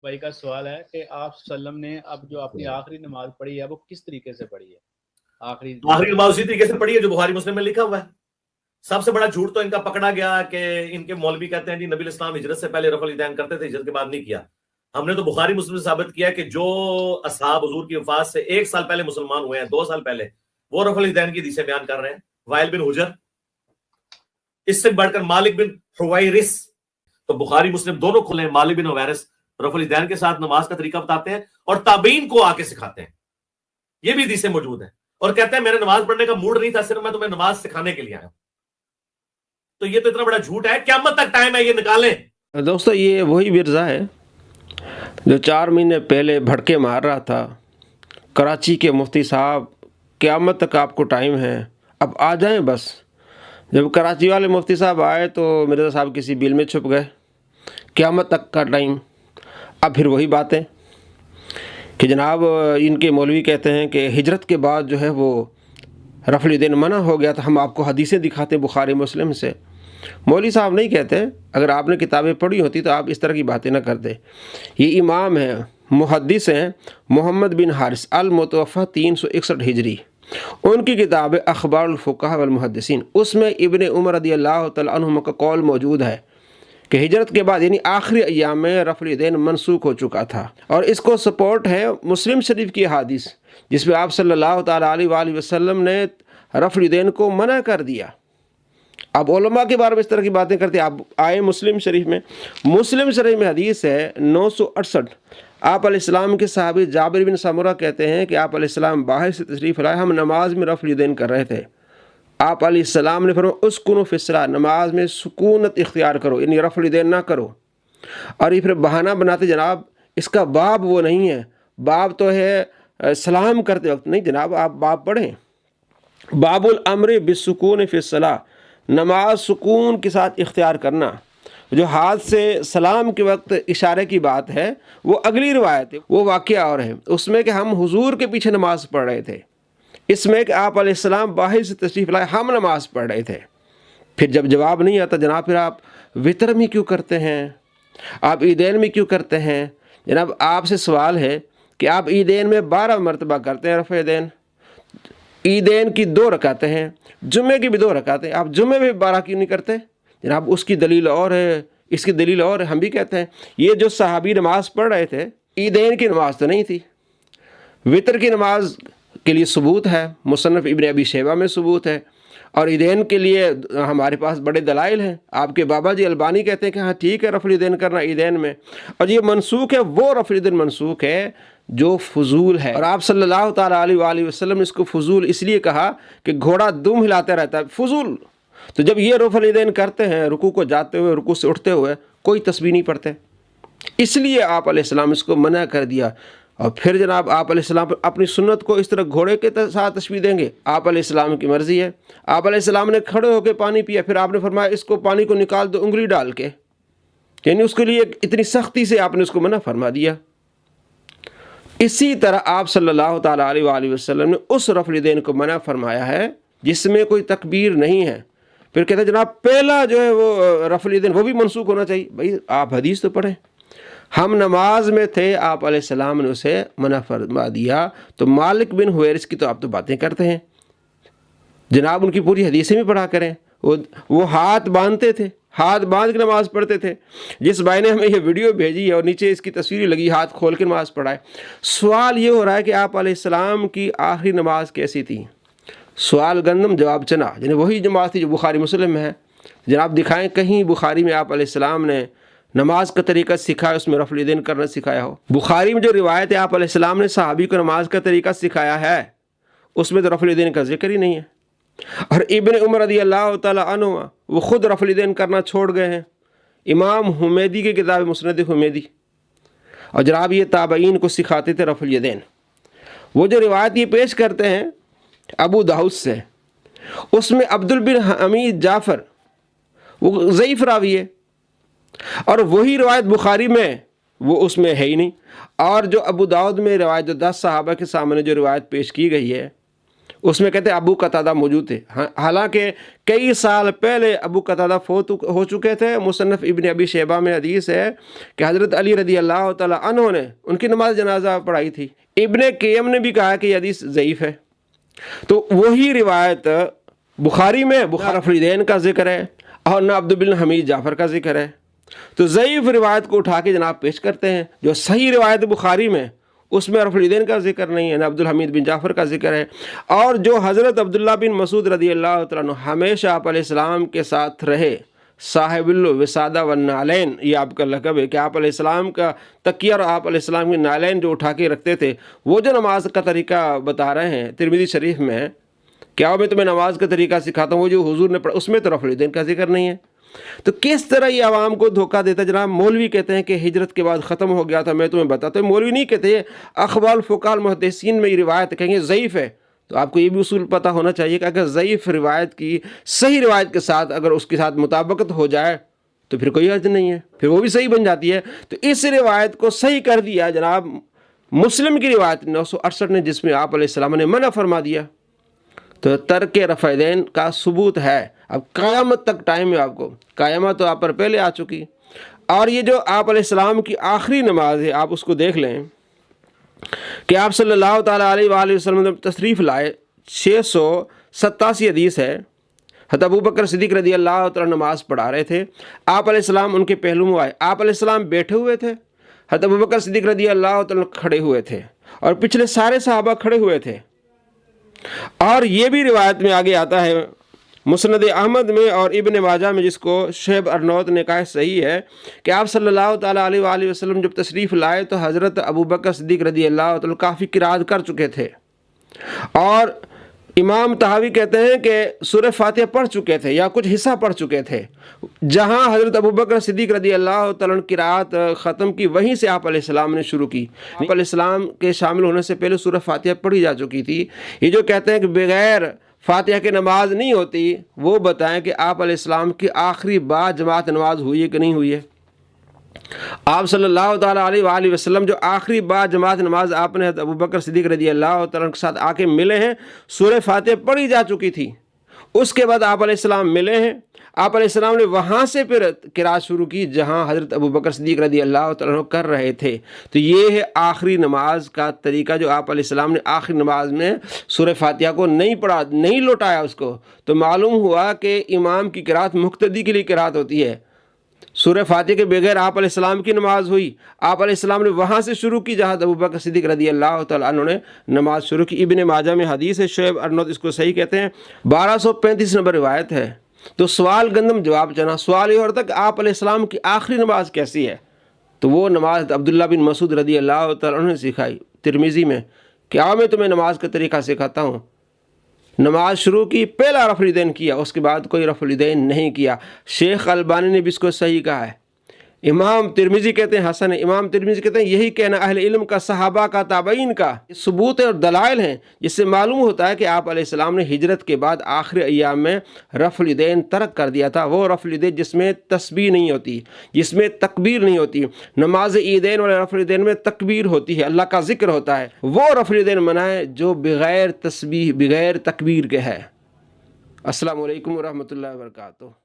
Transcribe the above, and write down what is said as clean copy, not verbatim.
بھائی کا سوال ہے کہ آپ وسلم نے اب جو اپنی آخری نماز پڑھی ہے وہ کس طریقے سے پڑھی ہے؟ آخری نماز اسی طریقے سے پڑھی ہے جو بخاری مسلم میں لکھا ہوا ہے۔ سب سے بڑا جھوٹ تو ان کا پکڑا گیا کہ ان کے مولوی کہتے ہیں جی نبی الاسلام ہجرت سے پہلے رفع الیدین کرتے تھے، ہجرت کے بعد نہیں کیا۔ ہم نے تو بخاری مسلم سے ثابت کیا کہ جو اصحاب حضور کی وفات سے 1 سال پہلے مسلمان ہوئے ہیں، 2 سال پہلے، وہ رفع الیدین کی حدیثیں بیان کر رہے ہیں۔ وائل بن حجر، اس سے بڑھ کر مالک بن حویرث، تو بخاری مسلم دونوں کھلے ہیں۔ مالک بن حویرث رفع الیدین کے ساتھ نماز کا طریقہ بتاتے ہیں اور تابعین کو آ کے سکھاتے ہیں، یہ بھی حدیثیں موجود ہیں، اور کہتے ہیں میرے نماز پڑھنے کا موڈ نہیں تھا، صرف میں تمہیں نماز سکھانے کے لیے آیا ہوں۔ تو یہ تو اتنا بڑا جھوٹ ہے، قیامت تک ٹائم ہے، یہ نکالیں۔ دوستو یہ وہی مرزا ہے جو 4 مہینے پہلے بھڑکے مار رہا تھا کراچی کے مفتی صاحب قیامت تک آپ کو ٹائم ہے، اب آ جائیں بس۔ جب کراچی والے مفتی صاحب آئے تو مرزا صاحب کسی بل میں چھپ گئے، قیامت تک کا ٹائم۔ اب پھر وہی باتیں کہ جناب ان کے مولوی کہتے ہیں کہ ہجرت کے بعد جو ہے وہ رفع الیدین منع ہو گیا تھا، ہم آپ کو حدیثیں دکھاتے ہیں بخاری مسلم سے۔ مولوی صاحب نہیں کہتے، اگر آپ نے کتابیں پڑھی ہوتی تو آپ اس طرح کی باتیں نہ کرتے۔ یہ امام ہیں، محدث ہیں، محمد بن حارث المتوفی 361 ہجری، ان کی کتاب ہے اخبار الفقہاء والمحدثین، اس میں ابن عمر رضی اللہ تعالیٰ عنہما کا قول موجود ہے کہ ہجرت کے بعد یعنی آخری ایام میں رفع الیدین منسوخ ہو چکا تھا، اور اس کو سپورٹ ہے مسلم شریف کی حدیث جس میں آپ صلی اللہ تعالیٰ علیہ وآلہ وسلم نے رفع الیدین کو منع کر دیا۔ اب علماء کے بارے میں اس طرح کی باتیں کرتے ہیں۔ آپ آئے مسلم شریف میں، مسلم شریف میں حدیث ہے 968، آپ علیہ السلام کے صحابی جابر بن سمرہ کہتے ہیں کہ آپ علیہ السلام باہر سے تشریف لائے، ہم نماز میں رفع الیدین کر رہے تھے، آپ علیہ السلام نے فرمایا اسکنوا فی الصلاۃ، نماز میں سکونت اختیار کرو، یعنی رفع الیدین نہ کرو۔ اور یہ پھر بہانہ بناتے جناب اس کا باب وہ نہیں ہے، باب تو ہے سلام کرتے وقت، نہیں جناب آپ باب پڑھیں، باب الامر بالسکون فی الصلاۃ، نماز سکون کے ساتھ اختیار کرنا۔ جو ہاتھ سے سلام کے وقت اشارے کی بات ہے وہ اگلی روایت ہے، وہ واقعہ اور ہے، اس میں کہ ہم حضور کے پیچھے نماز پڑھ رہے تھے، اس میں کہ آپ علیہ السلام باہر سے تشریف لائے، ہم نماز پڑھ رہے تھے۔ پھر جب جواب نہیں آتا جناب پھر آپ وطر میں کیوں کرتے ہیں، آپ عیدین میں کیوں کرتے ہیں؟ جناب آپ سے سوال ہے کہ آپ عیدین میں 12 مرتبہ کرتے ہیں رفع الیدین، عیدین کی 2 رکعتیں ہیں، جمعے کی بھی 2 رکعتیں، آپ جمعے میں 12 کیوں نہیں کرتے؟ جناب اس کی دلیل اور ہے، اس کی دلیل اور ہے۔ ہم بھی کہتے ہیں یہ جو صحابی نماز پڑھ رہے تھے عیدین کی نماز تو نہیں تھی، وطر کی نماز کے لیے ثبوت ہے، مصنف ابن ابی شیبہ میں ثبوت ہے، اور عیدین کے لیے ہمارے پاس بڑے دلائل ہیں۔ آپ کے بابا جی البانی کہتے ہیں کہ ہاں ٹھیک ہے رفع الیدین کرنا عیدین میں، اور یہ منسوخ ہے، وہ رفع الیدین منسوخ ہے جو فضول ہے، اور آپ صلی اللہ تعالیٰ علیہ وآلہ وسلم نے اس کو فضول اس لیے کہا کہ گھوڑا دم ہلاتا رہتا ہے، فضول۔ تو جب یہ رفع الیدین کرتے ہیں رکوع کو جاتے ہوئے، رکوع سے اٹھتے ہوئے، کوئی تسبیح نہیں پڑھتے، اس لیے آپ علیہ السلام اس کو منع کر دیا۔ اور پھر جناب آپ علیہ السلام اپنی سنت کو اس طرح گھوڑے کے ساتھ تشبیہ دیں گے؟ آپ علیہ السلام کی مرضی ہے، آپ علیہ السلام نے کھڑے ہو کے پانی پیا، پھر آپ نے فرمایا اس کو پانی کو نکال دو انگلی ڈال کے، یعنی اس کے لیے اتنی سختی سے آپ نے اس کو منع فرما دیا۔ اسی طرح آپ صلی اللہ تعالیٰ علیہ وآلہ وسلم نے اس رفع الیدین کو منع فرمایا ہے جس میں کوئی تکبیر نہیں ہے۔ پھر کہتے ہیں جناب پہلا جو ہے وہ رفع الیدین وہ بھی منسوخ ہونا چاہیے۔ بھائی آپ حدیث تو پڑھیں، ہم نماز میں تھے، آپ علیہ السلام نے اسے منع فرما دیا، تو مالک بن حویرث کی تو آپ تو باتیں کرتے ہیں، جناب ان کی پوری حدیثیں بھی پڑھا کریں، وہ ہاتھ باندھتے تھے، ہاتھ باندھ کے نماز پڑھتے تھے۔ جس بھائی نے ہمیں یہ ویڈیو بھیجی ہے اور نیچے اس کی تصویر لگی، ہاتھ کھول کے نماز پڑھائے۔ سوال یہ ہو رہا ہے کہ آپ علیہ السلام کی آخری نماز کیسی تھی؟ سوال گندم جواب چنا، یعنی وہی نماز تھی جو بخاری مسلم میں ہے۔ جناب دکھائیں کہیں بخاری میں آپ علیہ السلام نے نماز کا طریقہ سکھایا، اس میں رفع الیدین کرنا سکھایا ہو؟ بخاری میں جو روایت ہے آپ علیہ السلام نے صحابی کو نماز کا طریقہ سکھایا ہے، اس میں تو رفع الیدین کا ذکر ہی نہیں ہے۔ اور ابن عمر رضی اللہ تعالیٰ عنہ وہ خود رفع الیدین کرنا چھوڑ گئے ہیں، امام حمیدی کی کتاب مسند حمیدی، اور جناب یہ تابعین کو سکھاتے تھے رفع الیدین۔ وہ جو روایت یہ پیش کرتے ہیں ابو داؤد سے، اس میں عبد بن حمید جعفر وہ ضعیف راوی ہے، اور وہی روایت بخاری میں وہ اس میں ہے ہی نہیں۔ اور جو ابو داؤد میں روایت جو 10 صحابہ کے سامنے جو روایت پیش کی گئی ہے اس میں کہتے ہیں ابو قتادہ موجود تھے، حالانکہ کئی سال پہلے ابو قتادہ فوت ہو چکے تھے۔ مصنف ابن ابی شیبہ میں حدیث ہے کہ حضرت علی رضی اللہ تعالیٰ عنہ نے ان کی نماز جنازہ پڑھائی تھی۔ ابن قیم نے بھی کہا کہ یہ حدیث ضعیف ہے۔ تو وہی روایت بخاری میں بخاری رفع الیدین کا ذکر ہے اور نہ عبد بن حمید جعفر کا ذکر ہے۔ تو ضعیف روایت کو اٹھا کے جناب پیش کرتے ہیں، جو صحیح روایت بخاری میں اس میں رفع الیدین کا ذکر نہیں ہے، نہ عبد الحمید بن جعفر کا ذکر ہے۔ اور جو حضرت عبداللہ بن مسعود رضی اللہ تعالیٰ عنہ ہمیشہ آپ علیہ السلام کے ساتھ رہے، صاحب الوسادہ والنعلین، یہ آپ کا لقب ہے کہ آپ علیہ السلام کا تکیہ اور آپ علیہ السلام کے نعلین جو اٹھا کے رکھتے تھے، وہ جو نماز کا طریقہ بتا رہے ہیں ترمذی شریف میں، کیا میں تمہیں نماز کا طریقہ سکھاتا ہوں، وہ جو حضور نے پڑھا اس میں تو رفع الیدین کا ذکر نہیں ہے۔ تو کس طرح یہ عوام کو دھوکہ دیتا ہے؟ جناب مولوی کہتے ہیں کہ ہجرت کے بعد ختم ہو گیا تھا، میں تمہیں بتاتا ہوں، مولوی نہیں کہتے، اخبار فقال محدثین میں یہ روایت کہیں گے ضعیف ہے۔ تو آپ کو یہ بھی اصول پتہ ہونا چاہیے کہ اگر ضعیف روایت کی صحیح روایت کے ساتھ اگر اس کے ساتھ مطابقت ہو جائے تو پھر کوئی حرج نہیں ہے، پھر وہ بھی صحیح بن جاتی ہے۔ تو اس روایت کو صحیح کر دیا جناب مسلم کی روایت 968 نے، جس میں آپ علیہ السلام نے منع فرما دیا۔ تو ترک رفع الیدین کا ثبوت ہے۔ اب قیامت تک ٹائم ہے، آپ کو قیامت تو آپ پر پہلے آ چکی۔ اور یہ جو آپ علیہ السلام کی آخری نماز ہے، آپ اس کو دیکھ لیں کہ آپ صلی اللہ تعالیٰ علیہ وآلہ وسلم نے تشریف لائے، 687 حدیث ہے۔ حضرت ابوبکر صدیق رضی اللہ تعالیٰ نماز پڑھا رہے تھے، آپ علیہ السلام ان کے پہلو میں آئے، آپ علیہ السلام بیٹھے ہوئے تھے، حضرت ابوبکر صدیق رضی اللہ تعالیٰ کھڑے ہوئے تھے اور پچھلے سارے صحابہ کھڑے ہوئے تھے۔ اور یہ بھی روایت میں آگے آتا ہے مسند احمد میں اور ابن ماجہ میں، جس کو شعیب ارنوت نے کہا صحیح ہے، کہ آپ صلی اللہ تعالیٰ علیہ وآلہ وسلم جب تشریف لائے تو حضرت ابوبکر صدیق رضی اللہ تعالیٰ کافی قرات کر چکے تھے، اور امام طحاوی کہتے ہیں کہ سورہ فاتحہ پڑھ چکے تھے یا کچھ حصہ پڑھ چکے تھے۔ جہاں حضرت ابوبکر صدیق رضی اللہ تعالیٰ قرات ختم کی، وہیں سے آپ علیہ السلام نے شروع کی۔ آپ علیہ السلام کے شامل ہونے سے پہلے سورہ فاتحہ پڑھی جا چکی تھی۔ یہ جو کہتے ہیں کہ بغیر فاتحہ کی نماز نہیں ہوتی، وہ بتائیں کہ آپ علیہ السلام کی آخری بار جماعت نماز ہوئی ہے کہ نہیں ہوئی ہے۔ آپ صلی اللہ تعالیٰ علیہ وآلہ وسلم جو آخری بار جماعت نماز آپ نے ابوبکر صدیق رضی اللہ تعالیٰ کے ساتھ آ کے ملے ہیں، سورہ فاتحہ پڑھی جا چکی تھی۔ اس کے بعد آپ علیہ السلام ملے ہیں، آپ علیہ السلام نے وہاں سے پھر قرات شروع کی جہاں حضرت ابوبکر صدیق رضی اللہ تعالیٰ کر رہے تھے۔ تو یہ ہے آخری نماز کا طریقہ، جو آپ علیہ السلام نے آخری نماز میں سورہ فاتحہ کو نہیں پڑھا، نہیں لوٹایا اس کو۔ تو معلوم ہوا کہ امام کی قرات مقتدی کے لیے قرات ہوتی ہے۔ سورہ فاتحہ کے بغیر آپ علیہ السلام کی نماز ہوئی، آپ علیہ السلام نے وہاں سے شروع کی جہاں ابوبکر صدیق رضی اللہ تعالیٰ عنہ نے نماز شروع کی۔ ابن ماجہ میں حدیث ہے، شعیب ارنوت اس کو صحیح کہتے ہیں، 1235 نمبر روایت ہے۔ تو سوال گندم جواب چنا، سوال یہ ہوتا ہے کہ آپ علیہ السلام کی آخری نماز کیسی ہے؟ تو وہ نماز عبداللہ بن مسعود رضی اللہ تعالیٰ عنہ نے سکھائی ترمذی میں، کہ آؤ میں تمہیں نماز کا طریقہ سکھاتا ہوں۔ نماز شروع کی، پہلا رفع الیدین کیا، اس کے بعد کوئی رفع الیدین نہیں کیا۔ شیخ البانی نے بھی اس کو صحیح کہا ہے۔ امام ترمذی کہتے ہیں حسن ہے، امام ترمذی کہتے ہیں یہی کہنا اہل علم کا، صحابہ کا، تابعین کا ثبوت ہے اور دلائل ہیں، جس سے معلوم ہوتا ہے کہ آپ علیہ السلام نے ہجرت کے بعد آخری ایام میں رفع الیدین ترک کر دیا تھا۔ وہ رفع الیدین جس میں تسبیح نہیں ہوتی، جس میں تکبیر نہیں ہوتی۔ نماز عیدین والے رفع الیدین میں تکبیر ہوتی ہے، اللہ کا ذکر ہوتا ہے، وہ رفع الیدین منع ہے جو بغیر تسبیح بغیر تکبیر کے ہے۔ السلام علیکم ورحمۃ اللہ وبرکاتہ۔